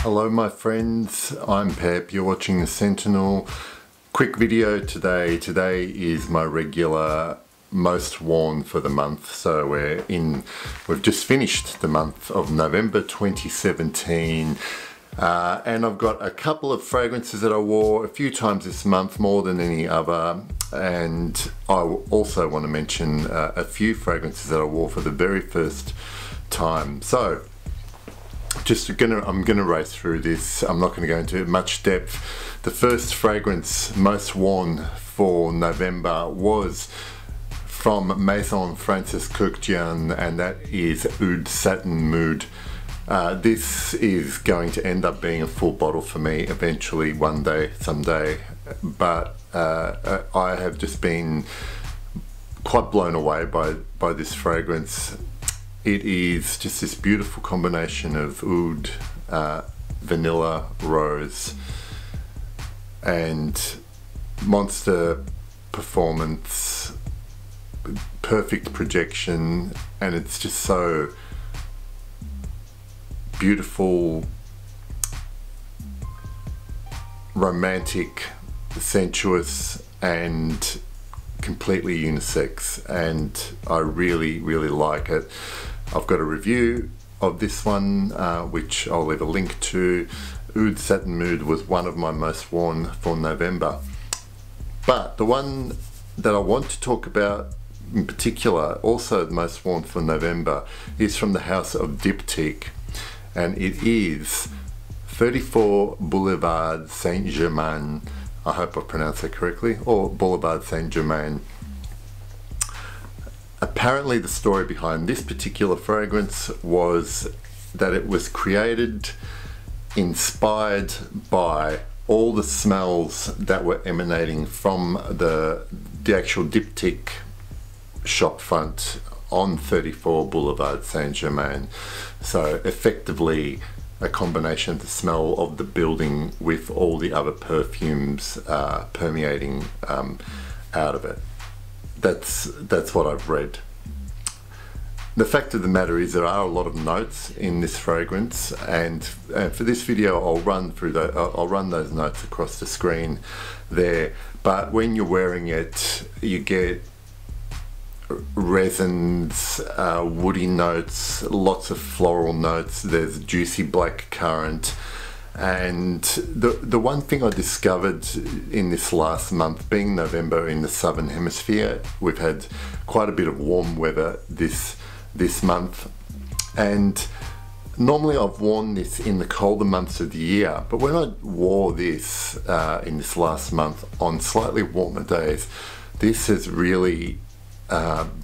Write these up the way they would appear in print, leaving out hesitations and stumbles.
Hello my friends, I'm Pep, you're watching The Sentinel. Quick video today. Today is my regular most worn for the month. So we've just finished the month of November 2017. And I've got a couple of fragrances that I wore a few times this month, more than any other. And I also want to mention a few fragrances that I wore for the very first time. So I'm gonna race through this. I'm not gonna go into much depth. The first fragrance most worn for November was from Maison Francis Kurkdjian, and that is Oud Satin Mood. This is going to end up being a full bottle for me eventually, one day, someday. But I have just been quite blown away by this fragrance. It is just this beautiful combination of oud, vanilla, rose, and monster performance, perfect projection, and it's just so beautiful, romantic, sensuous, and completely unisex, and I really like it. I've got a review of this one which I'll leave a link to. Oud Satin Mood was one of my most worn for November, but the one that I want to talk about in particular, also the most worn for November, is from the house of Diptyque, and it is 34 Boulevard Saint-Germain. I hope I pronounced that correctly, or Boulevard Saint-Germain. Apparently the story behind this particular fragrance was that it was created inspired by all the smells that were emanating from the actual Diptyque shop front on 34 Boulevard Saint-Germain. So effectively a combination of the smell of the building with all the other perfumes permeating out of it. That's what I've read. The fact of the matter is there are a lot of notes in this fragrance, and for this video I'll run those notes across the screen there. But when you're wearing it, you get resins, woody notes, lots of floral notes. There's juicy black currant. And the one thing I discovered in this last month, being November in the southern hemisphere, we've had quite a bit of warm weather this month, and normally I've worn this in the colder months of the year, but when I wore this in this last month on slightly warmer days, this has really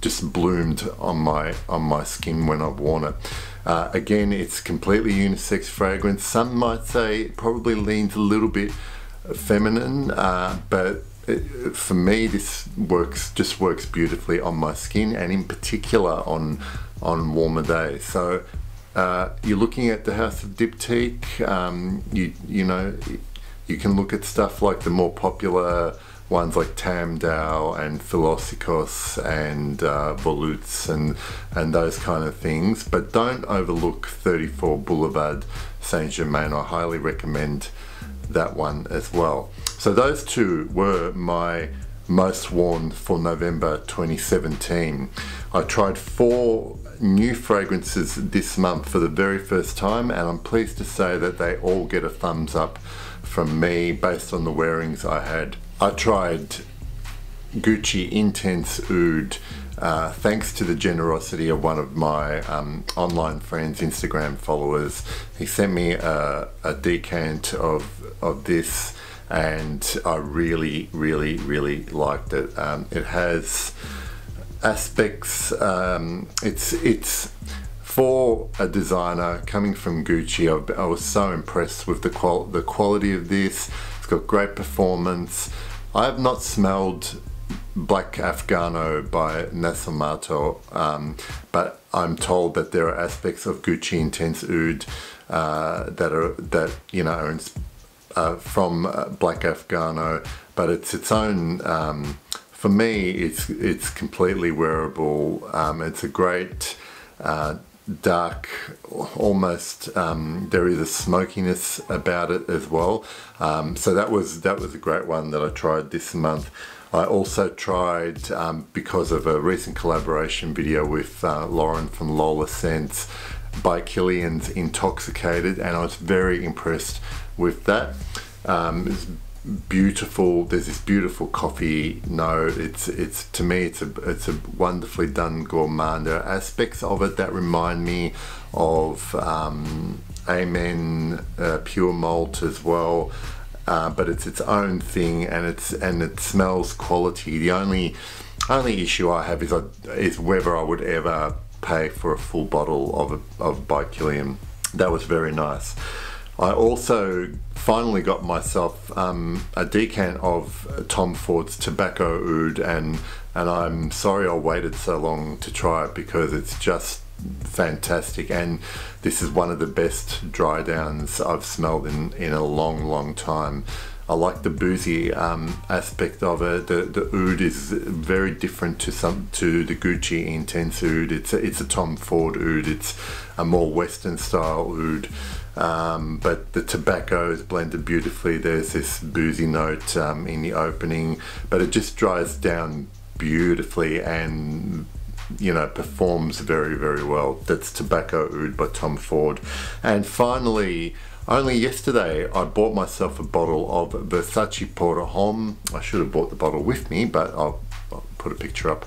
just bloomed on my skin when I've worn it. Again, it's completely unisex fragrance. Some might say it probably leans a little bit feminine, but for me this just works beautifully on my skin, and in particular on warmer days. So you're looking at the house of Diptyque. You know, you can look at stuff like the more popular ones like Tamdao and Philosikos and Volutes and those kind of things, but don't overlook 34 Boulevard Saint-Germain. I highly recommend that one as well. So those two were my most worn for November 2017. I tried 4 new fragrances this month for the very first time, and I'm pleased to say that they all get a thumbs up from me based on the wearings I had. I tried Gucci Intense Oud thanks to the generosity of one of my online friends, Instagram followers. He sent me a decant of this, and I really liked it. It has aspects, it's for a designer coming from Gucci. I was so impressed with the quality of this. It's got great performance. I have not smelled Black Afghano by Nasamato, but I'm told that there are aspects of Gucci Intense Oud that you know are from Black Afghano, but it's its own. For me, it's completely wearable. It's a great dark, almost there is a smokiness about it as well. So that was a great one that I tried this month. I also tried, because of a recent collaboration video with Lauren from Lola Scents, by Killians Intoxicated, and I was very impressed with that. It's beautiful. There's this beautiful coffee note. It's to me it's a wonderfully done gourmand. There are aspects of it that remind me of Amen pure malt as well, but it's its own thing, and it smells quality. The only issue I have is whether I would ever pay for a full bottle of by Killian. That was very nice. I also finally got myself a decant of Tom Ford's Tobacco Oud, and I'm sorry I waited so long to try it, because it's just fantastic, and this is one of the best dry downs I've smelled in a long time. I like the boozy aspect of it. The oud is very different to the Gucci Intense Oud. It's a Tom Ford oud. It's a more Western style oud, but the tobacco is blended beautifully. There's this boozy note in the opening, but it just dries down beautifully and, you know, performs very well. That's Tobacco Oud by Tom Ford. And finally, only yesterday I bought myself a bottle of Versace Porter Homme. I should have bought the bottle with me, but I'll put a picture up.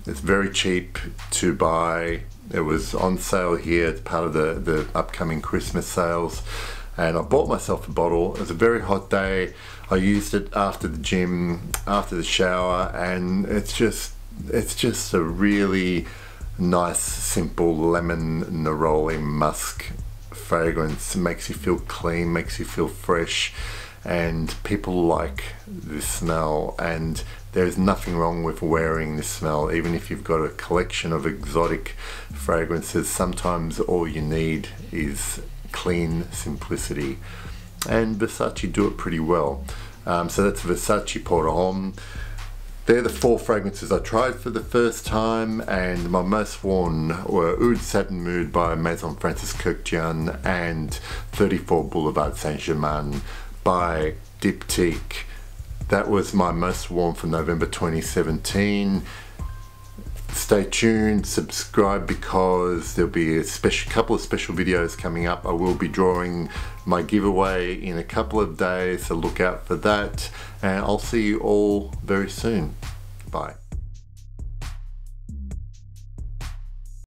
It's very cheap to buy. It was on sale here. It's part of the upcoming Christmas sales, and I bought myself a bottle. It was a very hot day. I used it after the gym, after the shower, and it's just a really nice, simple lemon neroli musk fragrance. It makes you feel clean, makes you feel fresh, and people like this smell, and there's nothing wrong with wearing this smell. Even if you've got a collection of exotic fragrances, sometimes all you need is clean simplicity, and Versace do it pretty well. So that's Versace Porter Homme. They're the 4 fragrances I tried for the first time, and my most worn were Oud Satin Mood by Maison Francis Kurkdjian and 34 Boulevard Saint-Germain by Diptyque. That was my most worn for November 2017. Stay tuned, subscribe, because there'll be a couple of special videos coming up. I will be drawing my giveaway in a couple of days, so look out for that, and I'll see you all very soon. Bye.